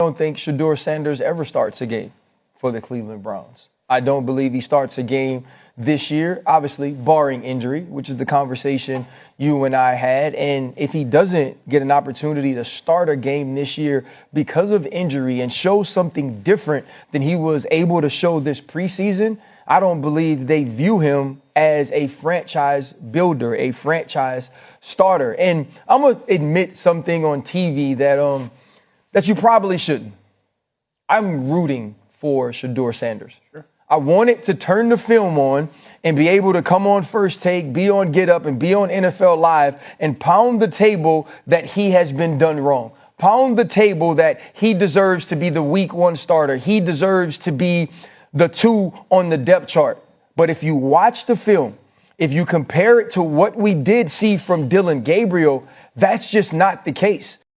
don't think Shedeur Sanders ever starts a game for the Cleveland Browns. I don't believe he starts a game this year, obviously barring injury, which is the conversation you and I had. And if he doesn't get an opportunity to start a game this year because of injury and show something different than he was able to show this preseason, I don't believe they view him as a franchise builder, a franchise starter. And I'm going to admit something on TV that you probably shouldn't. I'm rooting for Shedeur Sanders. Sure. I wanted to turn the film on and be able to come on First Take, be on Get Up, and be on NFL Live and pound the table that he has been done wrong. Pound the table that he deserves to be the week 1 starter. He deserves to be the 2 on the depth chart. But if you watch the film, if you compare it to what we did see from Dillon Gabriel, that's just not the case.